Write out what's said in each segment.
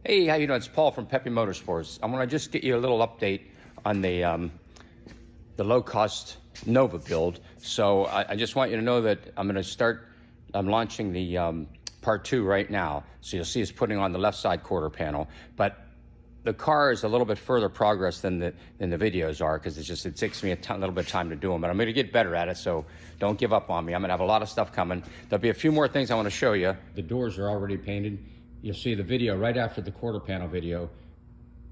Hey, how you doing? It's Paul from Peppy Motorsports. I want to just get you a little update on the low-cost Nova build. So I just want you to know that I'm launching the part 2 right now. So you'll see us putting on the left side quarter panel. But the car is a little bit further progress than the videos are, because it takes me a little bit of time to do them. But I'm going to get better at it, so don't give up on me. I'm going to have a lot of stuff coming. There'll be a few more things I want to show you. The doors are already painted. You'll see the video right after the quarter panel video.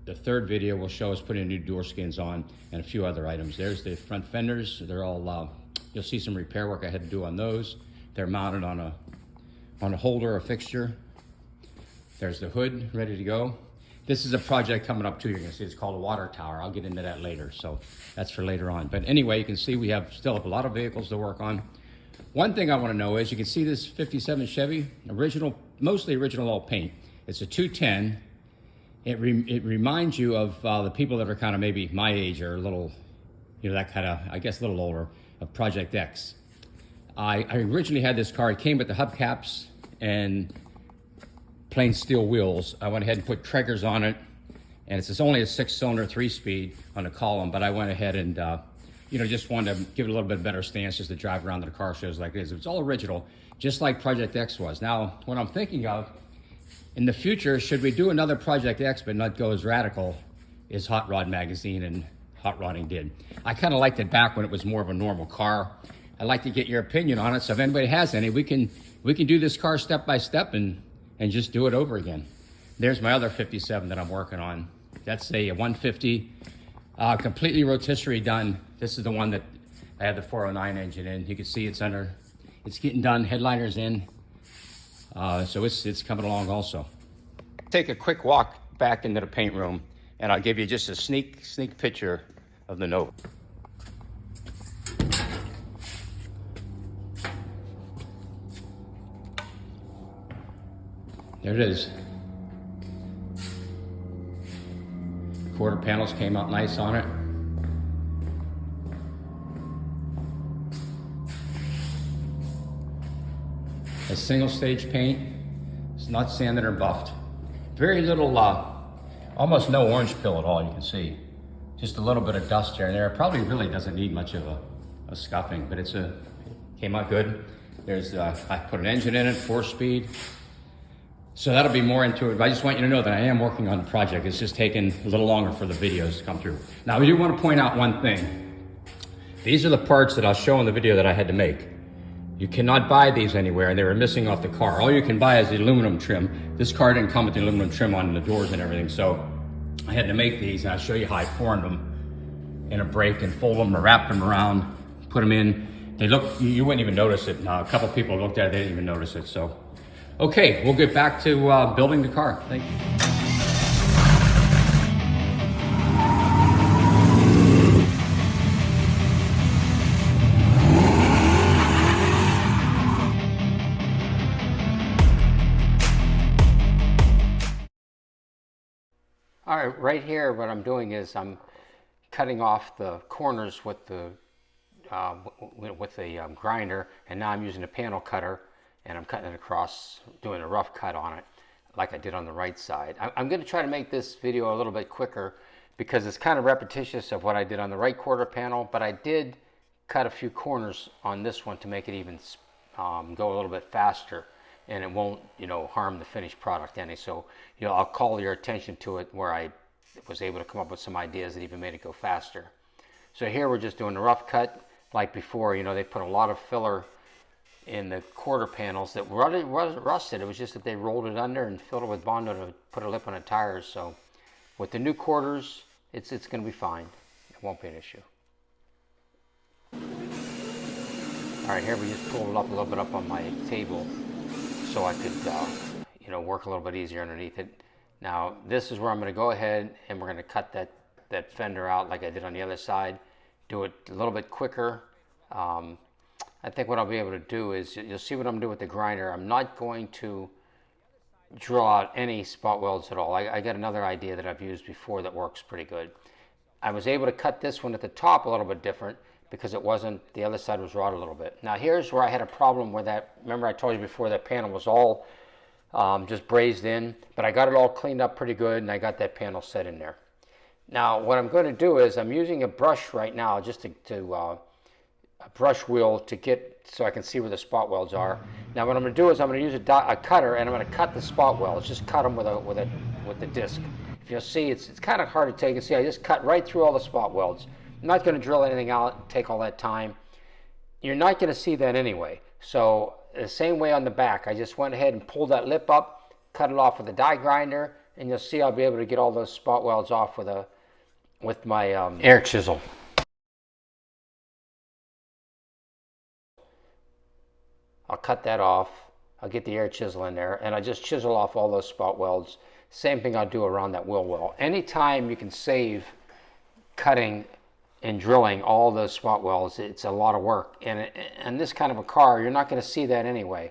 The third video will show us putting new door skins on and a few other items. There's the front fenders. They're all, you'll see some repair work I had to do on those. They're mounted on a holder or fixture. There's the hood ready to go. This is a project coming up too. You're gonna see it's called a water tower. I'll get into that later, so that's for later on. But anyway, you can see we still have a lot of vehicles to work on. One thing I want to know is, you can see this 57 Chevy, mostly original old paint. It's a 210. It reminds you of the people that are kind of maybe my age or a little, that kind of, I guess a little older, of Project X. I originally had this car. It came with the hubcaps and plain steel wheels. I went ahead and put Traegers on it, and it's only a 6-cylinder 3-speed on the column, but I went ahead and just wanted to give it a little bit better stance just to drive around to the car shows like this. It's all original, just like Project X was. Now, what I'm thinking of in the future, should we do another Project X but not go as radical as Hot Rod Magazine and Hot Rodding did? I kind of liked it back when it was more of a normal car. I'd like to get your opinion on it, so if anybody has any, we can do this car step by step and just do it over again. There's my other 57 that I'm working on. That's a 150, completely rotisserie done. This is the one that I had the 409 engine in. You can see it's getting done, headliner's in. So it's coming along also. Take a quick walk back into the paint room, and I'll give you just a sneak picture of the Nova. There it is. Quarter panels came out nice on it. A single stage paint. It's not sanded or buffed. Very little, almost no orange peel at all, you can see. Just a little bit of dust here and there. It probably really doesn't need much of a scuffing, but it came out good. There's, I put an engine in it, 4-speed. So that'll be more into it. But I just want you to know that I am working on the project. It's just taking a little longer for the videos to come through. Now, we do want to point out one thing. These are the parts that I'll show in the video that I had to make. You cannot buy these anywhere, and they were missing off the car. All you can buy is the aluminum trim. This car didn't come with the aluminum trim on the doors and everything, so I had to make these, and I'll show you how I formed them in a brake and fold them or wrap them around, put them in. They look, you wouldn't even notice it. A couple people looked at it, they didn't even notice it. So, okay, we'll get back to building the car. Thank you. All right, right here, what I'm doing is I'm cutting off the corners with the grinder, and now I'm using a panel cutter, and I'm cutting it across, doing a rough cut on it, like I did on the right side. I'm going to try to make this video a little bit quicker, because it's kind of repetitious of what I did on the right quarter panel, but I did cut a few corners on this one to make it even go a little bit faster, and it won't, harm the finished product any. So, I'll call your attention to it where I was able to come up with some ideas that even made it go faster. So here we're just doing a rough cut like before. They put a lot of filler in the quarter panels that wasn't rusted. It was just that they rolled it under and filled it with Bondo to put a lip on the tires. So with the new quarters, it's going to be fine. It won't be an issue. All right, here we just pulled it up a little bit up on my table, so I could, work a little bit easier underneath it. Now, this is where I'm going to go ahead and we're going to cut that fender out like I did on the other side. Do it a little bit quicker. I think what I'll be able to do is, you'll see what I'm doing with the grinder. I'm not going to drill out any spot welds at all. I got another idea that I've used before that works pretty good. I was able to cut this one at the top a little bit different, because it wasn't, the other side was wrought a little bit. Now here's where I had a problem with that. Remember I told you before that panel was all just brazed in, but I got it all cleaned up pretty good, and I got that panel set in there. Now, what I'm going to do is I'm using a brush right now, just a brush wheel to get so I can see where the spot welds are. Now, what I'm going to do is I'm going to use a cutter, and I'm going to cut the spot welds. Just cut them with the disc. If you'll see, it's kind of hard to take. You see, I just cut right through all the spot welds. I'm not going to drill anything out and take all that time. You're not going to see that anyway. So the same way on the back, I just went ahead and pulled that lip up, cut it off with a die grinder, and you'll see I'll be able to get all those spot welds off with my air chisel. I'll cut that off. I'll get the air chisel in there, and I just chisel off all those spot welds. Same thing I'll do around that wheel well. Anytime you can save cutting and drilling all those spot welds, it's a lot of work. And this kind of a car, you're not going to see that anyway.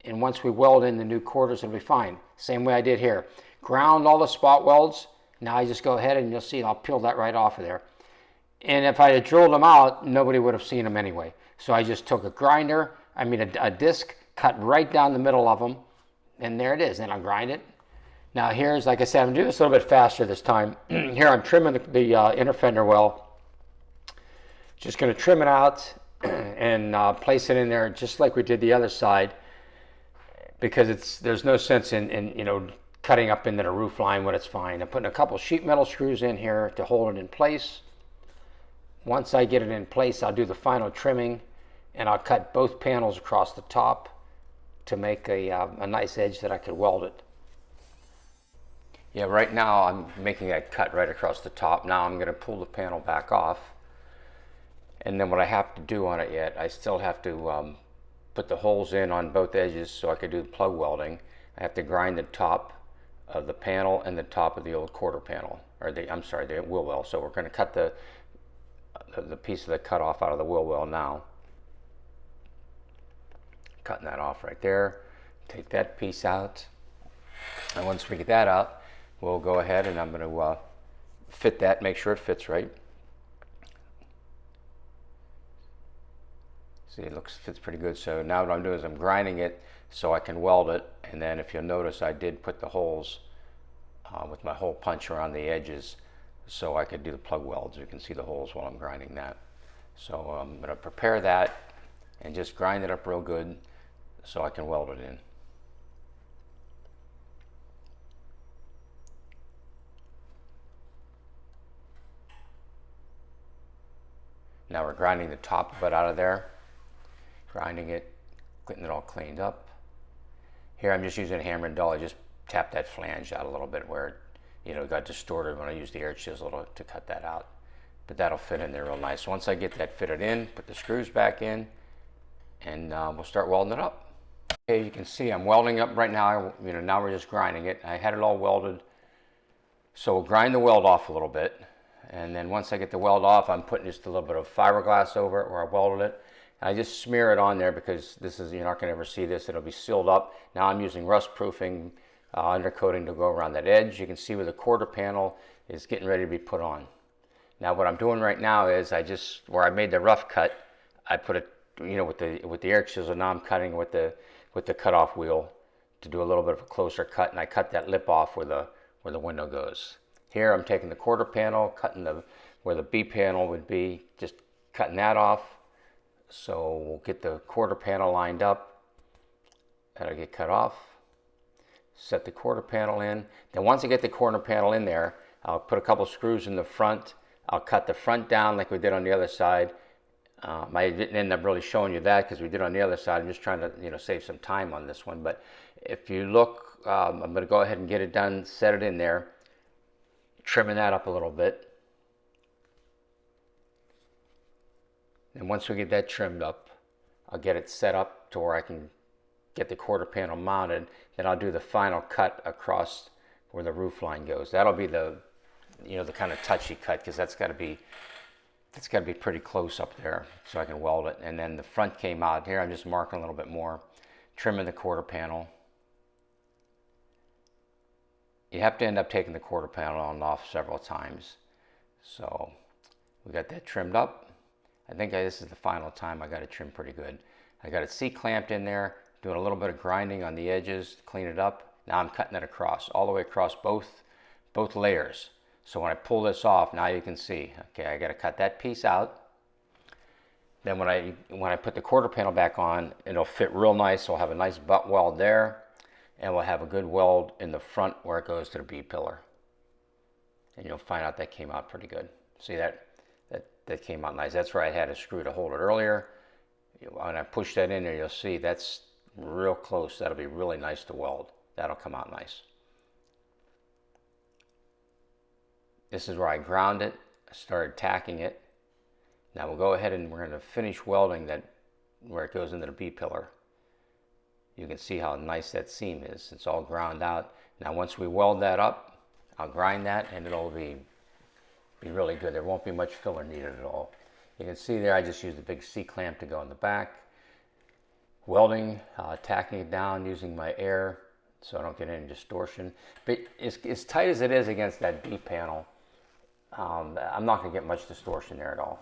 And once we weld in the new quarters, it'll be fine. Same way I did here. Ground all the spot welds. Now I just go ahead and you'll see I'll peel that right off of there. And if I had drilled them out, nobody would have seen them anyway. So I just took a disc, cut right down the middle of them, and there it is. Then I'll grind it. Now here's, like I said, I'm doing this a little bit faster this time. Here I'm trimming the inner fender well. Just going to trim it out and place it in there just like we did the other side, because there's no sense in cutting up into the roof line when it's fine. I'm putting a couple sheet metal screws in here to hold it in place. Once I get it in place, I'll do the final trimming, and I'll cut both panels across the top to make a nice edge that I could weld it. Yeah, right now I'm making that cut right across the top. Now I'm going to pull the panel back off. And then what I have to do on it yet, I still have to put the holes in on both edges so I could do the plug welding. I have to grind the top of the panel and the top of the old quarter panel, or the wheel well. So we're going to cut the piece of the cut off out of the wheel well now. Cutting that off right there. Take that piece out. And once we get that out, we'll go ahead and I'm going to fit that, make sure it fits right. See, it fits pretty good. So now what I'm doing is I'm grinding it so I can weld it. And then if you'll notice, I did put the holes with my hole punch around the edges so I could do the plug welds. You can see the holes while I'm grinding that. So I'm going to prepare that and just grind it up real good so I can weld it in. Now we're grinding the top of it out of there. Grinding it, getting it all cleaned up. Here I'm just using a hammer and dull. I just tapped that flange out a little bit where it got distorted when I used the air chisel to cut that out. But that'll fit in there real nice. Once I get that fitted in, put the screws back in, and we'll start welding it up. Okay, you can see I'm welding up right now. Now we're just grinding it. I had it all welded. So we'll grind the weld off a little bit. And then once I get the weld off, I'm putting just a little bit of fiberglass over it where I welded it. And I just smear it on there because you're not going to ever see this. It'll be sealed up. Now I'm using rust proofing undercoating to go around that edge. You can see where the quarter panel is getting ready to be put on. Now what I'm doing right now is where I made the rough cut, I put it, with the air chisel. Now I'm cutting with the cutoff wheel to do a little bit of a closer cut, and I cut that lip off where the window goes. Here I'm taking the quarter panel, cutting where the B panel would be, just cutting that off. So we'll get the quarter panel lined up. That'll get cut off. Set the quarter panel in. Then once I get the quarter panel in there, I'll put a couple screws in the front. I'll cut the front down like we did on the other side. I didn't end up really showing you that because we did on the other side. I'm just trying to save some time on this one. But if you look, I'm going to go ahead and get it done, set it in there, trimming that up a little bit. And once we get that trimmed up, I'll get it set up to where I can get the quarter panel mounted. Then I'll do the final cut across where the roof line goes. That'll be the kind of touchy cut because that's got to be pretty close up there so I can weld it. And then the front came out here. I'm just marking a little bit more, trimming the quarter panel. You have to end up taking the quarter panel on and off several times. So we got that trimmed up. I think this is the final time I got it trimmed pretty good. I got it C-clamped in there. doing a little bit of grinding on the edges to clean it up. Now I'm cutting it across, all the way across both layers. So when I pull this off, now you can see, okay, I got to cut that piece out. Then when I put the quarter panel back on, it'll fit real nice. So we'll have a nice butt weld there, and we'll have a good weld in the front where it goes to the B pillar. And you'll find out that came out pretty good. See that came out nice. That's where I had a screw to hold it earlier. When I push that in there, you'll see that's real close. That'll be really nice to weld. That'll come out nice. This is where I ground it. I started tacking it. Now we'll go ahead and we're going to finish welding that where it goes into the B pillar. You can see how nice that seam is. It's all ground out. Now once we weld that up, I'll grind that and it'll be really good. There won't be much filler needed at all. You can see there I just used a big C-clamp to go in the back. Welding, tacking it down using my air so I don't get any distortion. But as tight as it is against that B panel, I'm not going to get much distortion there at all.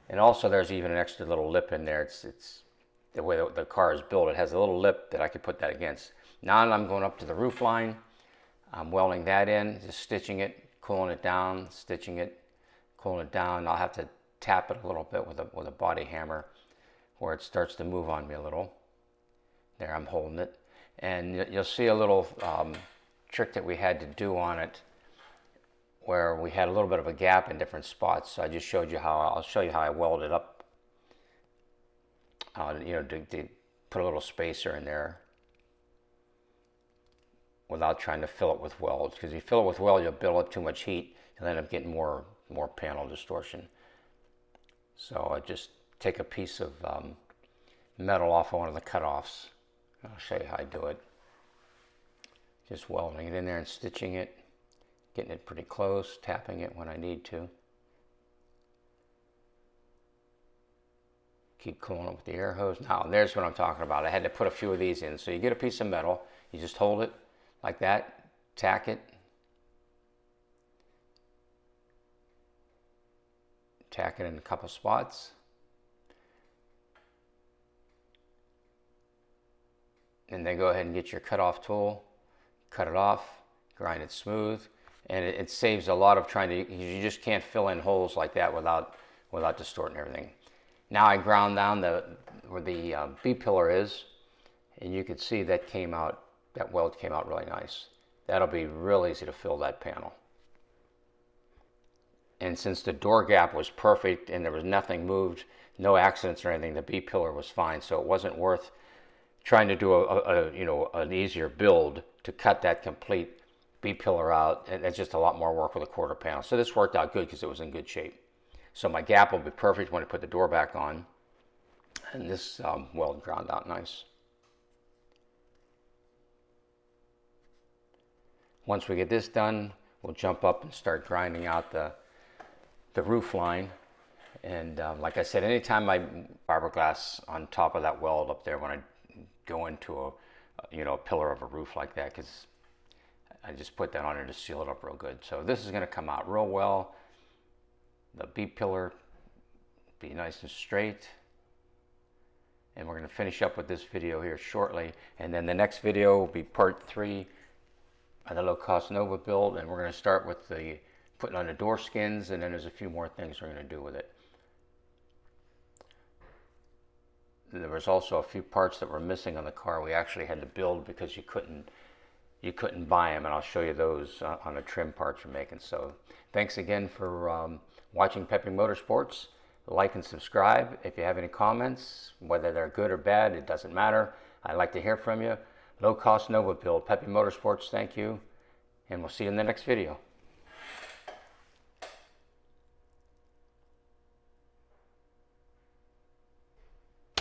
And also there's even an extra little lip in there. It's the way the car is built. It has a little lip that I could put that against. Now I'm going up to the roof line. I'm welding that in, just stitching it, cooling it down, stitching it, cooling it down. I'll have to tap it a little bit with a body hammer where it starts to move on me a little. There, I'm holding it. And you'll see a little trick that we had to do on it where we had a little bit of a gap in different spots. So I just showed you how, I'll show you how I welded up, to put a little spacer in there without trying to fill it with weld. Because if you fill it with weld, you'll build up too much heat. You'll end up getting more panel distortion. So I just take a piece of metal off of one of the cutoffs. I'll show you how I do it. Just welding it in there and stitching it, getting it pretty close, tapping it when I need to. Keep cooling it with the air hose. Now there's what I'm talking about. I had to put a few of these in. So you get a piece of metal, you just hold it like that, tack it, in a couple spots. And then go ahead and get your cutoff tool, cut it off, grind it smooth, and it saves a lot of trying to, you just can't fill in holes like that without distorting everything. Now I ground down where the B pillar is, and you can see that weld came out really nice. That'll be real easy to fill that panel. And since the door gap was perfect and there was nothing moved, no accidents or anything, the B pillar was fine, so it wasn't worth trying to do an easier build to cut that complete B pillar out, and it's just a lot more work with a quarter panel. So this worked out good because it was in good shape. So my gap will be perfect when I put the door back on, and this weld ground out nice. Once we get this done, we'll jump up and start grinding out the roof line. And like I said, anytime I fiberglass on top of that weld up there when I go into a pillar of a roof like that, because I just put that on there to seal it up real good. So this is going to come out real well. The B pillar be nice and straight. And we're going to finish up with this video here shortly. And then the next video will be part 3 of the low-cost Nova build. And we're going to start with the putting on the door skins, and then there's a few more things we're going to do with it. There was also a few parts that were missing on the car we actually had to build because you couldn't buy them, and I'll show you those on the trim parts we're making. So thanks again for watching Peppy Motorsports. Like and subscribe. If you have any comments, whether they're good or bad, it doesn't matter. I'd like to hear from you. Low cost Nova build, Peppy Motorsports, thank you, and we'll see you in the next video.